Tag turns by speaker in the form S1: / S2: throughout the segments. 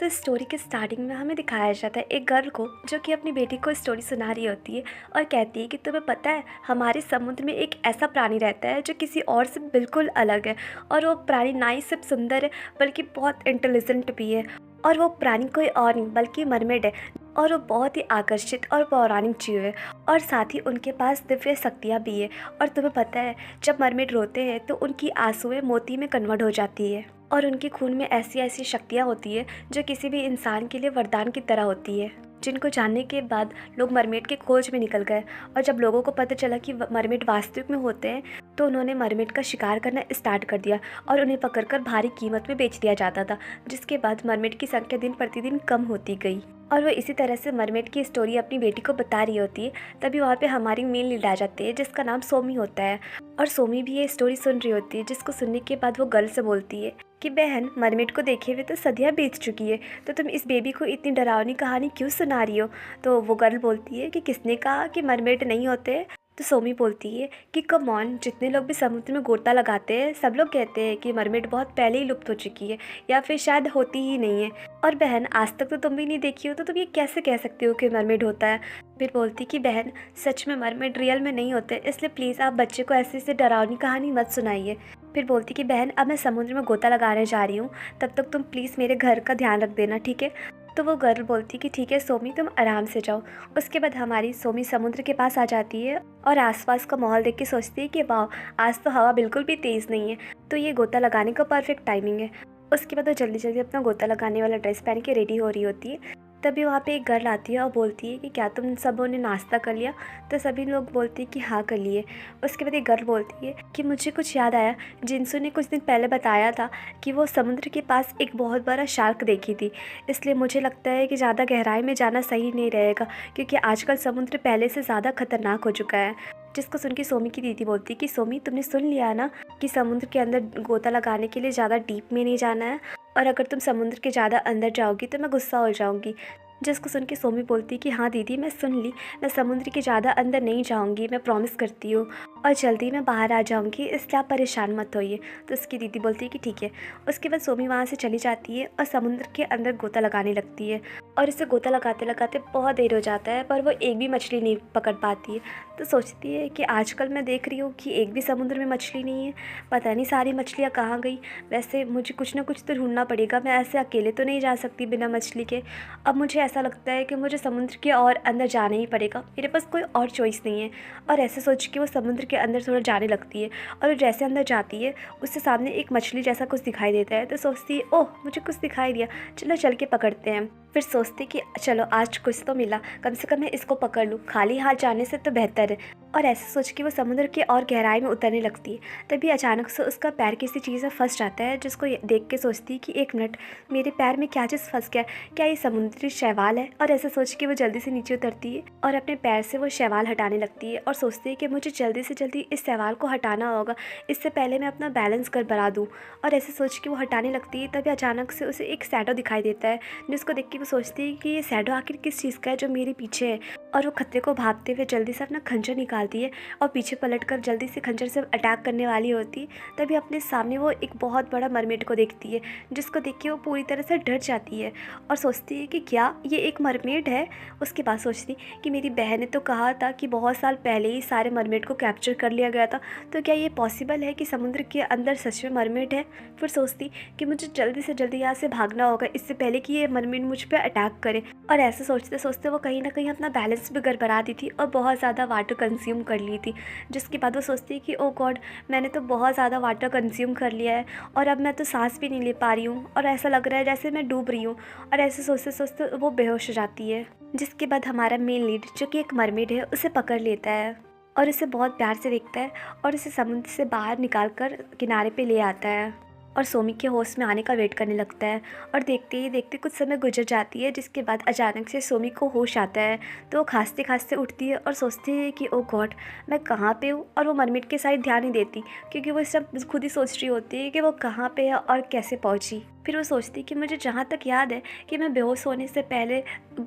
S1: तो इस स्टोरी के स्टार्टिंग में हमें दिखाया जाता है एक गर्ल को जो कि अपनी बेटी को स्टोरी सुना रही होती है और कहती है कि तुम्हें पता है हमारे समुद्र में एक ऐसा प्राणी रहता है जो किसी और से बिल्कुल अलग है। और वो प्राणी ना ही सिर्फ सुंदर है बल्कि बहुत इंटेलिजेंट भी है। और वो प्राणी कोई और नहीं बल्कि मरमेड है। और वो बहुत ही आकर्षित और पौराणिक जीव है। और साथ ही उनके पास दिव्य शक्तियाँ भी है। और तुम्हें पता है जब मरमेड रोते हैं तो उनकी आंसुएं मोती में कन्वर्ट हो जाती है। और उनके खून में ऐसी ऐसी शक्तियाँ होती है जो किसी भी इंसान के लिए वरदान की तरह होती है, जिनको जानने के बाद लोग मरमेड के खोज में निकल गए। और जब लोगों को पता चला कि मरमेड वास्तविक में होते हैं तो उन्होंने मरमेड का शिकार करना स्टार्ट कर दिया और उन्हें पकड़कर भारी कीमत में बेच दिया जाता था, जिसके बाद मरमेड की संख्या दिन प्रतिदिन कम होती गई। और वो इसी तरह से मरमेड की स्टोरी अपनी बेटी को बता रही होती है। तभी वहाँ पे हमारी मेन लीड आ जाती है जिसका नाम सोमी होता है। और सोमी भी ये स्टोरी सुन रही होती है, जिसको सुनने के बाद वो गर्ल से बोलती है कि बहन, मरमेड को देखे हुए तो सदियाँ बीत चुकी है, तो तुम इस बेबी को इतनी डरावनी कहानी क्यों सुना रही हो। तो वो गर्ल बोलती है कि किसने कहा कि मरमेड नहीं होते। तो सोमी बोलती है कि कम ऑन, जितने लोग भी समुद्र में गोता लगाते हैं सब लोग कहते हैं कि मरमेड बहुत पहले ही लुप्त हो चुकी है या फिर शायद होती ही नहीं है। और बहन, आज तक तो तुम भी नहीं देखी हो तो तुम ये कैसे कह सकती हो कि मरमेड होता है। फिर बोलती कि बहन, सच में मरमेड रियल में नहीं होते, इसलिए प्लीज़ आप बच्चे को ऐसे ऐसे डरावनी कहानी मत सुनाइए। फिर बोलती कि बहन, अब मैं समुद्र में गोता लगाने जा रही हूँ, तब तक तुम प्लीज़ मेरे घर का ध्यान रख देना, ठीक है। तो वो गर्ल बोलती कि ठीक है सोमी, तुम आराम से जाओ। उसके बाद हमारी सोमी समुद्र के पास आ जाती है और आसपास का माहौल देख के सोचती है कि वाह, आज तो हवा बिल्कुल भी तेज़ नहीं है, तो ये गोता लगाने का परफेक्ट टाइमिंग है। उसके बाद वो जल्दी जल्दी अपना गोता लगाने वाला ड्रेस पहन के रेडी हो रही होती है। तभी वहाँ पे एक गर्ल आती है और बोलती है कि क्या तुम सबों ने नाश्ता कर लिया। तो सभी लोग बोलते हैं कि हाँ कर लिए। उसके बाद एक गर्ल बोलती है कि मुझे कुछ याद आया, जिनसू ने कुछ दिन पहले बताया था कि वो समुद्र के पास एक बहुत बड़ा शार्क देखी थी, इसलिए मुझे लगता है कि ज़्यादा गहराई में जाना सही नहीं रहेगा, क्योंकि आजकल समुद्र पहले से ज़्यादा खतरनाक हो चुका है। जिसको सुन के सोमी की दीदी बोलती कि सोमी, तुमने सुन लिया ना कि समुद्र के अंदर गोता लगाने के लिए ज़्यादा डीप में नहीं जाना है, और अगर तुम समुद्र के ज़्यादा अंदर जाओगी तो मैं गुस्सा हो जाऊंगी। जिसको सुन के सोमी बोलती कि हाँ दीदी, मैं सुन ली, मैं समुद्र के ज़्यादा अंदर नहीं जाऊंगी, मैं प्रॉमिस करती हूँ, और जल्दी मैं बाहर आ जाऊंगी, इसलिए आप परेशान मत होइए। तो उसकी दीदी बोलती है कि ठीक है। उसके बाद सोमी वहाँ से चली जाती है और समुद्र के अंदर गोता लगाने लगती है। और इसे गोता लगाते लगाते बहुत देर हो जाता है पर वो एक भी मछली नहीं पकड़ पाती है। तो सोचती है कि आजकल मैं देख रही हूँ कि एक भी समुद्र में मछली नहीं है, पता नहीं सारी मछलियाँ कहाँ गई। वैसे मुझे कुछ ना कुछ तो ढूंढना पड़ेगा, मैं ऐसे अकेले तो नहीं जा सकती बिना मछली के। अब मुझे ऐसा लगता है कि मुझे समुद्र के और अंदर जाना ही पड़ेगा, मेरे पास कोई और चॉइस नहीं है। और ऐसे सोच के वो समुद्र के अंदर थोड़ा जाने लगती है। और जैसे अंदर जाती है उससे सामने एक मछली जैसा कुछ दिखाई देता है। तो सोचती है ओह, मुझे कुछ दिखाई दिया, चलो चल के पकड़ते हैं। फिर सोचती कि चलो आज कुछ तो मिला, कम से कम मैं इसको पकड़ लूँ, खाली हाथ जाने से तो बेहतर है। और ऐसे सोच के वो समुद्र के और गहराई में उतरने लगती है। तभी अचानक से उसका पैर किसी चीज़ में फंस जाता है, जिसको देख के सोचती है कि एक मिनट, मेरे पैर में क्या चीज़ फंस गया, क्या ये समुद्री शैवाल है। और ऐसे सोच के वो जल्दी से नीचे उतरती है और अपने पैर से वो शैवाल हटाने लगती है। और सोचती है कि मुझे जल्दी से जल्दी इस शैवाल को हटाना होगा, इससे पहले मैं अपना बैलेंस गड़बड़ा दूँ। और ऐसे सोच के वो हटाने लगती है। तभी अचानक से उसे एक शैडो दिखाई देता है, जिसको देख के वो सोचती है कि ये शैडो आखिर किस चीज़ का है जो मेरे पीछे है। और वो खतरे को भागते हुए जल्दी से अपना खंजर निकालती है और पीछे पलटकर जल्दी से खंजर से अटैक करने वाली होती है। तभी अपने सामने वो एक बहुत बड़ा मरमेड को देखती है, जिसको देख के वो पूरी तरह से डर जाती है और सोचती है कि क्या ये एक मरमेड है। उसके बाद सोचती कि मेरी बहन ने तो कहा था कि बहुत साल पहले ही सारे मरमेड को कैप्चर कर लिया गया था, तो क्या ये पॉसिबल है कि समुद्र के अंदर सच में मरमेड है। फिर सोचती कि मुझे जल्दी से जल्दी यहाँ से भागना होगा, इससे पहले कि ये मरमेड मुझ पर अटैक करे। और ऐसे सोचते सोचते वो कहीं ना कहीं अपना बैलेंस भी गड़बड़ा दी थी और बहुत ज़्यादा वाटर कंज्यूम कर ली थी। जिसके बाद वो सोचती है कि ओ गॉड, मैंने तो बहुत ज़्यादा वाटर कंज्यूम कर लिया है और अब मैं तो सांस भी नहीं ले पा रही हूँ और ऐसा लग रहा है जैसे मैं डूब रही हूँ। और ऐसे सोचते सोचते वो बेहोश हो जाती है। जिसके बाद हमारा मेन लीड, जो कि एक मरमेड है, उसे पकड़ लेता है और उसे बहुत प्यार से देखता है और उसे समुद्र से बाहर निकाल कर किनारे पे ले आता है और सोमी के होश में आने का वेट करने लगता है। और देखते ही देखते कुछ समय गुजर जाती है, जिसके बाद अचानक से सोमी को होश आता है। तो वो खांसते खांसते उठती है और सोचती है कि ओ गॉड, मैं कहाँ पे हूँ। और वो मरमेड के साइड ध्यान नहीं देती, क्योंकि वो सब खुद ही सोच रही होती है कि वो कहाँ पे है और कैसे पहुँची। फिर वो सोचती कि मुझे जहाँ तक याद है कि मैं बेहोश होने से पहले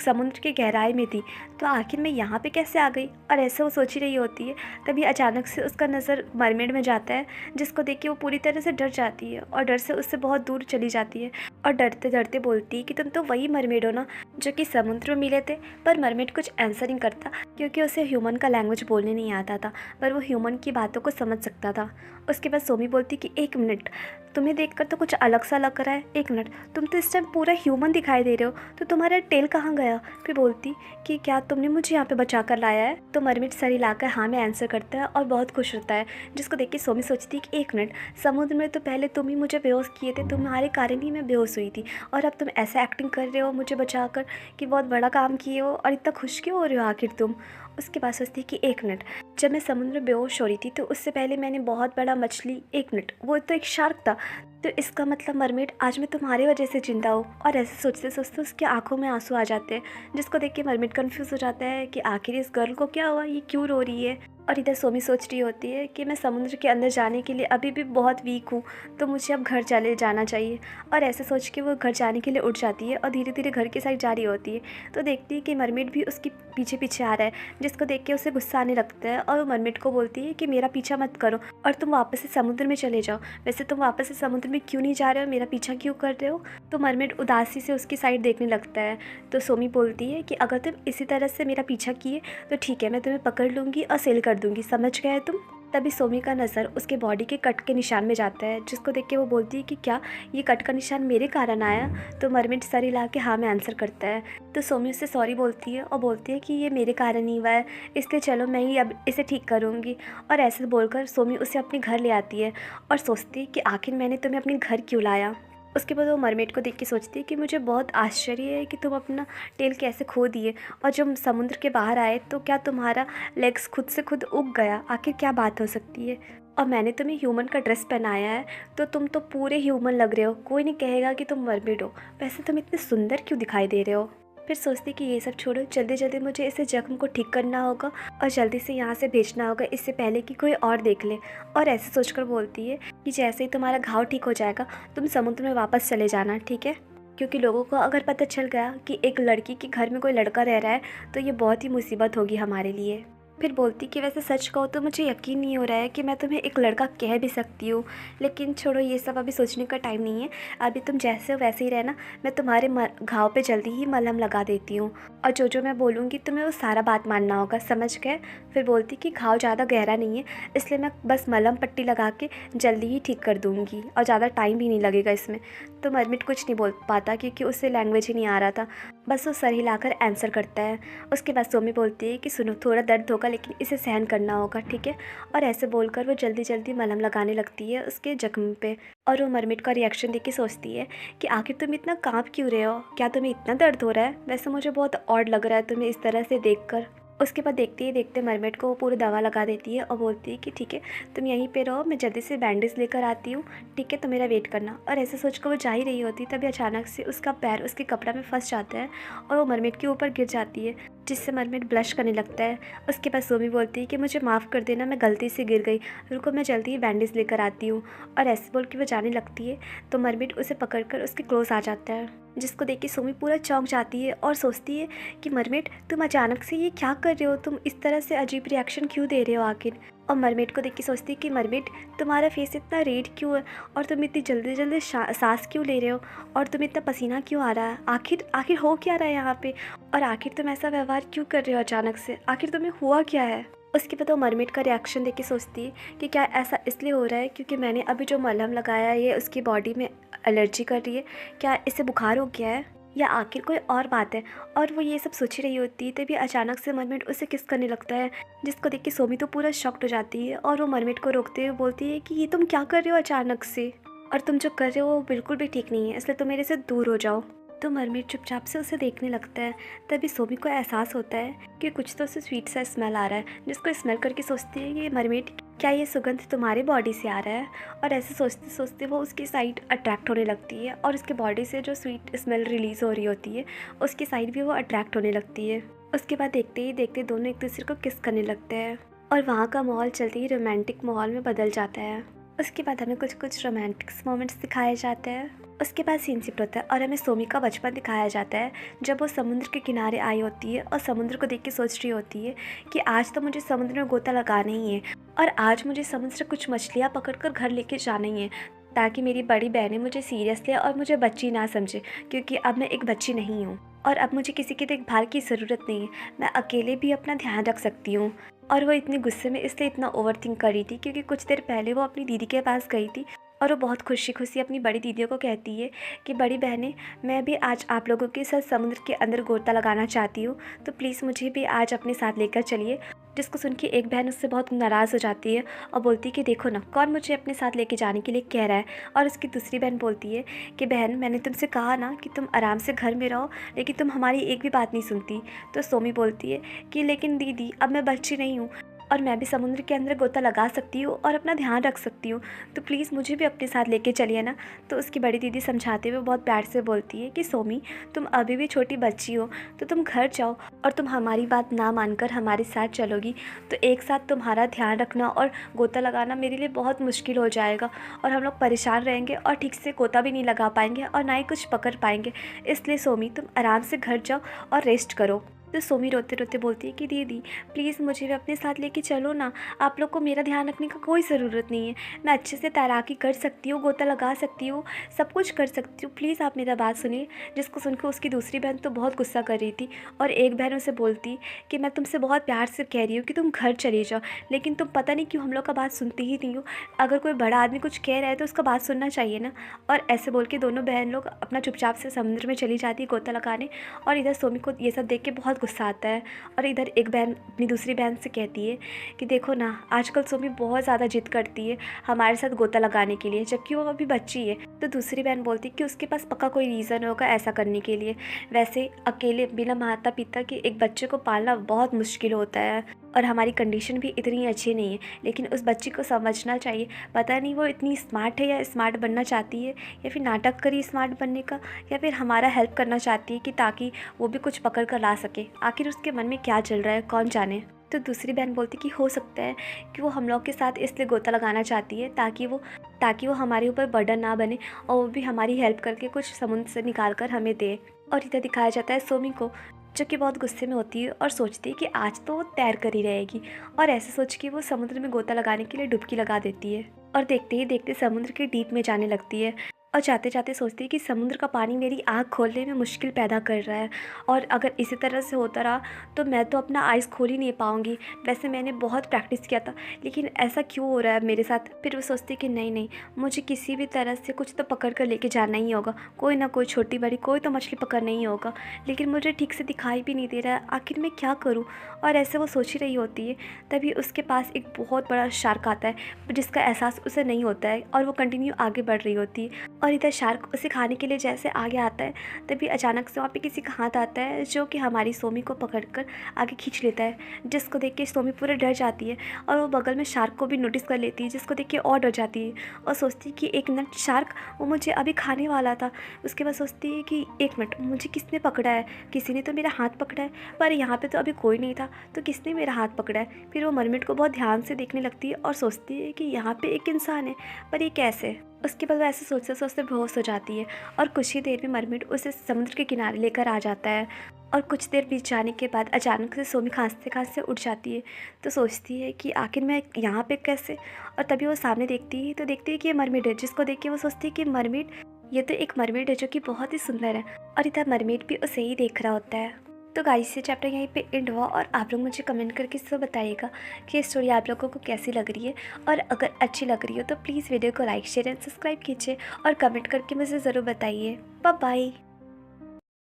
S1: समुद्र की गहराई में थी, तो आखिर मैं यहाँ पे कैसे आ गई। और ऐसे वो सोच ही रही होती है, तभी अचानक से उसका नज़र मरमेड में जाता है, जिसको देख के वो पूरी तरह से डर जाती है और डर से उससे बहुत दूर चली जाती है और डरते डरते बोलती है कि तुम तो वही मरमेड हो ना जो कि समुद्र में मिले थे। पर मरमेड कुछ आंसर नहीं करता, क्योंकि उसे ह्यूमन का लैंग्वेज बोलने नहीं आता था, पर वो ह्यूमन की बातों को समझ सकता था। उसके बाद सोमी बोलती कि एक मिनट, तुम्हें देखकर तो कुछ अलग सा लग रहा है, एक मिनट, तुम तो इस टाइम पूरा ह्यूमन दिखाई दे रहे हो, तो तुम्हारा टेल कहाँ गया। फिर बोलती कि क्या तुमने मुझे यहाँ पे बचा कर लाया है। तो मरमिट सर हिलाकर हाँ में आंसर करता है और बहुत खुश होता है, जिसको देख के सोमी सोचती है कि एक मिनट, समुद्र में तो पहले तुम ही मुझे बेहोश किए थे, तुम्हारे कारण ही मैं बेहोश हुई थी, और अब तुम ऐसा एक्टिंग कर रहे हो मुझे बचाकर कि बहुत बड़ा काम किए हो, और इतना खुश क्यों हो रहे हो आखिर तुम। उसके बाद सोचती है कि एक मिनट, जब मैं समुद्र में बेहोश हो रही थी तो उससे पहले मैंने बहुत बड़ा मछली, एक मिनट, वो तो एक शार्क था, तो इसका मतलब मरमेड आज मैं तुम्हारी वजह से जिंदा हूँ। और ऐसे सोचते सोचते उसकी आंखों में आंसू आ जाते हैं, जिसको देख के मरमेड कन्फ्यूज़ हो जाता है कि आखिर इस गर्ल को क्या हुआ, ये क्यों रो रही है। और इधर सोमी सोच रही होती है कि मैं समुद्र के अंदर जाने के लिए अभी भी बहुत वीक हूँ, तो मुझे अब घर चले जाना चाहिए। और ऐसे सोच के वो घर जाने के लिए उठ जाती है और धीरे धीरे घर की साइड जा रही होती है, तो देखती है कि मरमेड भी उसके पीछे पीछे आ रहा है, जिसको देख के उसे गुस्सा आने लगता है और वो मरमेड को बोलती है कि मेरा पीछा मत करो और तुम वापस से समुद्र में चले जाओ। वैसे तुम वापस से समुद्र में क्यों नहीं जा रहे हो, मेरा पीछा क्यों कर रहे हो। तो मरमेड उदासी से उसकी साइड देखने लगता है। तो सोमी बोलती है कि अगर तुम इसी तरह से मेरा पीछा किए तो ठीक है, मैं तुम्हें पकड़ लूँगी और सेल कर दूँगी, समझ गए तुम। तभी सोमी का नज़र उसके बॉडी के कट के निशान में जाता है, जिसको देख के वो बोलती है कि क्या ये कट का निशान मेरे कारण आया। तो मरमिट सर हिला के हाँ में आंसर करता है। तो सोमी उससे सॉरी बोलती है और बोलती है कि ये मेरे कारण ही हुआ है, इसलिए चलो मैं ही अब इसे ठीक करूँगी। और ऐसे बोलकर सोमी उसे अपने घर ले आती है और सोचती है कि आखिर मैंने तुम्हें अपने घर क्यों लाया। उसके बाद वो मरमेड को देख के सोचती है कि मुझे बहुत आश्चर्य है कि तुम अपना टेल कैसे खो दिए, और जब समुद्र के बाहर आए तो क्या तुम्हारा लेग्स खुद से खुद उग गया, आखिर क्या बात हो सकती है। और मैंने तुम्हें ह्यूमन का ड्रेस पहनाया है तो तुम तो पूरे ह्यूमन लग रहे हो, कोई नहीं कहेगा कि तुम मरमेड हो। वैसे तुम इतने सुंदर क्यों दिखाई दे रहे हो। फिर सोचती कि ये सब छोड़ो, जल्दी जल्दी मुझे इसे जख्म को ठीक करना होगा और जल्दी से यहाँ से भेजना होगा, इससे पहले कि कोई और देख ले। और ऐसे सोचकर बोलती है कि जैसे ही तुम्हारा घाव ठीक हो जाएगा तुम समुद्र में वापस चले जाना, ठीक है, क्योंकि लोगों को अगर पता चल गया कि एक लड़की के घर में कोई लड़का रह रहा है तो ये बहुत ही मुसीबत होगी हमारे लिए। फिर बोलती कि वैसे सच कहो तो मुझे यकीन नहीं हो रहा है कि मैं तुम्हें एक लड़का कह भी सकती हूँ, लेकिन छोड़ो ये सब, अभी सोचने का टाइम नहीं है। अभी तुम जैसे हो वैसे ही रहना, मैं तुम्हारे घाव पे जल्दी ही मलहम लगा देती हूँ, और जो मैं बोलूँगी तुम्हें वो सारा बात मानना होगा, समझ गए। फिर बोलती कि घाव ज़्यादा गहरा नहीं है, इसलिए मैं बस मलहम पट्टी लगा के जल्दी ही ठीक कर दूँगी और ज़्यादा टाइम भी नहीं लगेगा इसमें। तो मरमिट कुछ नहीं बोल पाता क्योंकि उससे लैंग्वेज ही नहीं आ रहा था, बस वो सर हिलाकर आंसर करता है। उसके बाद सोमी बोलती है कि सुनो, थोड़ा दर्द होगा लेकिन इसे सहन करना होगा, ठीक है। और ऐसे बोलकर वो जल्दी जल्दी मलहम लगाने लगती है उसके जख्म पे। और वो मरमिट का रिएक्शन देख के सोचती है कि आखिर तुम इतना काँप क्यों रहे हो, क्या तुम्हें इतना दर्द हो रहा है। वैसे मुझे बहुत ऑड लग रहा है तुम्हें इस तरह से देख। उसके बाद देखते ही देखते मरमेड को वो पूरी दवा लगा देती है और बोलती है कि ठीक है, तुम यहीं पे रहो, मैं जल्दी से बैंडेज लेकर आती हूँ, ठीक है, तो मेरा वेट करना। और ऐसे सोचकर वो जा ही रही होती, तभी अचानक से उसका पैर उसके कपड़ा में फंस जाता है और वो मरमेड के ऊपर गिर जाती है, जिससे मरमेड ब्लश करने लगता है। उसके बाद सोमी बोलती है कि मुझे माफ़ कर देना, मैं गलती से गिर गई, रुको मैं जल्दी ही बैंडेज लेकर आती हूँ। और ऐसे बोल के वो जाने लगती है तो मरमेड उसे पकड़कर उसके क्लोज आ जाता है, जिसको देख के सोमी पूरा चौंक जाती है और सोचती है कि मरमेड तुम अचानक से ये क्या कर रहे हो, तुम इस तरह से अजीब रिएक्शन क्यों दे रहे हो आखिर। और मरमेड को देख के सोचती है कि मरमेड तुम्हारा फेस इतना रेड क्यों है, और तुम इतनी जल्दी जल्दी सांस क्यों ले रहे हो, और तुम्हें इतना पसीना क्यों आ रहा है, आखिर हो क्या रहा है यहाँ पे, और आखिर तुम ऐसा व्यवहार क्यों कर रहे हो अचानक से, आखिर तुम्हें हुआ क्या है। उसके बाद वो मरमेड का रिएक्शन देख के सोचती है कि क्या ऐसा इसलिए हो रहा है क्योंकि मैंने अभी जो मलहम लगाया है ये उसकी बॉडी में एलर्जी कर रही है, क्या इससे बुखार हो गया है, या आखिर कोई और बात है। और वो ये सब सोच रही होती है तभी अचानक से मरमेड उसे किस करने लगता है, जिसको देख के सोमी तो पूरा शॉक्ड हो जाती है और वो मरमेड को रोकते हुए बोलती है कि ये तुम क्या कर रहे हो अचानक से, और तुम जो कर रहे हो वो बिल्कुल भी ठीक नहीं है, इसलिए तुम मेरे से दूर हो जाओ। तो मरमेड चुपचाप से उसे देखने लगता है। तभी सोमी को एहसास होता है कि कुछ तो उसे स्वीट सा स्मेल आ रहा है, जिसको स्मेल करके सोचती है कि मरमेड क्या ये सुगंध तुम्हारी बॉडी से आ रहा है। और ऐसे सोचते सोचते वो उसकी साइड अट्रैक्ट होने लगती है और उसके बॉडी से जो स्वीट स्मेल रिलीज़ हो रही होती है उसकी साइड भी वो अट्रैक्ट होने लगती है। उसके बाद देखते ही देखते दोनों एक दूसरे को किस करने लगते हैं और वहाँ का माहौल जल्दी ही रोमांटिक माहौल में बदल जाता है। उसके बाद हमें कुछ कुछ रोमांटिक मोमेंट्स दिखाए जाते हैं। उसके बाद सीन शिफ्ट होता है और हमें सोमी का बचपन दिखाया जाता है, जब वो समुद्र के किनारे आई होती है और समुद्र को देख के सोच रही होती है कि आज तो मुझे समुद्र में गोता लगाना ही है और आज मुझे समुद्र से कुछ मछलियाँ पकड़कर घर लेके जाना ही है, ताकि मेरी बड़ी बहनें मुझे सीरियस ले और मुझे बच्ची ना समझे, क्योंकि अब मैं एक बच्ची नहीं हूँ और अब मुझे किसी की देखभाल की ज़रूरत नहीं है, मैं अकेले भी अपना ध्यान रख सकती हूँ। और वो इतने गुस्से में इसलिए इतना ओवर थिंक कर रही थी क्योंकि कुछ देर पहले वो अपनी दीदी के पास गई थी और वो बहुत खुशी खुशी अपनी बड़ी दीदियों को कहती है कि बड़ी बहनें, मैं भी आज आप लोगों के साथ समुद्र के अंदर गोता लगाना चाहती हूँ, तो प्लीज़ मुझे भी आज अपने साथ लेकर चलिए। जिसको सुन के एक बहन उससे बहुत नाराज़ हो जाती है और बोलती है कि देखो ना, कौन मुझे अपने साथ लेके जाने के लिए कह रहा है। और उसकी दूसरी बहन बोलती है कि बहन, मैंने तुमसे कहा ना कि तुम आराम से घर में रहो, लेकिन तुम हमारी एक भी बात नहीं सुनती। तो सोमी बोलती है कि लेकिन दीदी, अब मैं बच्ची नहीं हूँ और मैं भी समुद्र के अंदर गोता लगा सकती हूँ और अपना ध्यान रख सकती हूँ, तो प्लीज़ मुझे भी अपने साथ लेके चलिए ना। तो उसकी बड़ी दीदी समझाते हुए बहुत प्यार से बोलती है कि सोमी, तुम अभी भी छोटी बच्ची हो, तो तुम घर जाओ और तुम हमारी बात ना मानकर हमारे साथ चलोगी तो एक साथ तुम्हारा ध्यान रखना और गोता लगाना मेरे लिए बहुत मुश्किल हो जाएगा और हम लोग परेशान रहेंगे और ठीक से गोता भी नहीं लगा पाएंगे और ना ही कुछ पकड़ पाएंगे। इसलिए सोमी, तुम आराम से घर जाओ और रेस्ट करो। तो सोमी रोते रोते बोलती है कि दीदी, प्लीज़ मुझे भी अपने साथ लेके चलो ना, आप लोग को मेरा ध्यान रखने का कोई ज़रूरत नहीं है, मैं अच्छे से तैराकी कर सकती हूँ, गोता लगा सकती हूँ, सब कुछ कर सकती हूँ, प्लीज़ आप मेरा बात सुनिए। जिसको सुनकर उसकी दूसरी बहन तो बहुत गुस्सा कर रही थी और एक बहन उसे बोलती कि मैं तुमसे बहुत प्यार से कह रही हूँ कि तुम घर चली जाओ, लेकिन तुम पता नहीं क्यों हम लोग का बात सुनती ही नहीं हो। अगर कोई बड़ा आदमी कुछ कह रहा है तो उसका बात सुनना चाहिए ना। और ऐसे बोल के दोनों बहन लोग अपना चुपचाप से समुद्र में चली जाती है गोता लगाने। और इधर सोमी को ये सब देख के बहुत गुस्सा आता है और इधर एक बहन अपनी दूसरी बहन से कहती है कि देखो ना, आजकल सोमी बहुत ज़्यादा जिद करती है हमारे साथ गोता लगाने के लिए, जबकि वो अभी बच्ची है। तो दूसरी बहन बोलती है कि उसके पास पक्का कोई रीज़न होगा ऐसा करने के लिए। वैसे अकेले बिना माता पिता के एक बच्चे को पालना बहुत मुश्किल होता है और हमारी कंडीशन भी इतनी अच्छी नहीं है, लेकिन उस बच्ची को समझना चाहिए, पता नहीं वो इतनी स्मार्ट है या स्मार्ट बनना चाहती है या फिर नाटक करी स्मार्ट बनने का, या फिर हमारा हेल्प करना चाहती है कि ताकि वो भी कुछ पकड़ कर ला सके। आखिर उसके मन में क्या चल रहा है कौन जाने। तो दूसरी बहन बोलती कि हो सकता है कि वो हम लोग के साथ इसलिए गोता लगाना चाहती है ताकि वो हमारे ऊपर बर्डन ना बने और वो भी हमारी हेल्प करके कुछ समुद्र से निकाल कर हमें दे। और इधर दिखाया जाता है सोमी को, जो कि बहुत गुस्से में होती है और सोचती है कि आज तो वो तैर कर ही रहेगी। और ऐसे सोच के वो समुद्र में गोता लगाने के लिए डुबकी लगा देती है और देखते ही देखते समुद्र के डीप में जाने लगती है। और जाते जाते सोचती है कि समुद्र का पानी मेरी आँख खोलने में मुश्किल पैदा कर रहा है और अगर इसी तरह से होता रहा तो मैं तो अपना आइज़ खोल ही नहीं पाऊँगी। वैसे मैंने बहुत प्रैक्टिस किया था, लेकिन ऐसा क्यों हो रहा है मेरे साथ। फिर वो सोचती है कि नहीं, मुझे किसी भी तरह से कुछ तो पकड़ कर लेके जाना ही होगा, कोई ना कोई छोटी बड़ी कोई तो मछली पकड़ना ही होगा, लेकिन मुझे ठीक से दिखाई भी नहीं दे रहा है, आखिर मैं क्या करूँ। और ऐसे वो सोच ही रही होती है, तभी उसके पास एक बहुत बड़ा शार्क आता है जिसका एहसास उसे नहीं होता है और वो कंटिन्यू आगे बढ़ रही होती है। और इधर शार्क उसे खाने के लिए जैसे आगे आता है, तभी अचानक से वहाँ पे किसी का हाथ आता है जो कि हमारी सोमी को पकड़कर आगे खींच लेता है, जिसको देख के सोमी पूरे डर जाती है और वो बगल में शार्क को भी नोटिस कर लेती है, जिसको देख के और डर जाती है और सोचती है कि एक मिनट, शार्क वो मुझे अभी खाने वाला था। उसके बाद सोचती है कि एक मिनट, मुझे किसने पकड़ा है, किसी ने तो मेरा हाथ पकड़ा है, पर यहाँ पर तो अभी कोई नहीं था, तो किसने मेरा हाथ पकड़ा है। फिर वो मरमेड को बहुत ध्यान से देखने लगती है और सोचती है कि यहाँ पर एक इंसान है, पर ये कैसे। उसके बाद वो ऐसे सोचते सोचते बेहोश हो जाती है और कुछ ही देर में मरमेड उसे समुद्र के किनारे लेकर आ जाता है। और कुछ देर बीत जाने के बाद अचानक से सोमी खांसते खांसते उठ जाती है, तो सोचती है कि आखिर मैं यहाँ पे कैसे। और तभी वो सामने देखती है तो देखती है कि ये मरमेड है, जिसको देख के वो सोचती है कि मरमेड, ये तो एक मरमेड है जो कि बहुत ही सुंदर है। और इधर मरमेड भी उसे ही देख रहा होता है। तो गाइस, ये चैप्टर यहीं पे एंड हुआ और आप लोग मुझे कमेंट करके सब बताइएगा कि ये स्टोरी आप लोगों को कैसी लग रही है। और अगर अच्छी लग रही हो तो प्लीज़ वीडियो को लाइक शेयर एंड सब्सक्राइब कीजिए और कमेंट करके मुझे ज़रूर बताइए। Bye bye.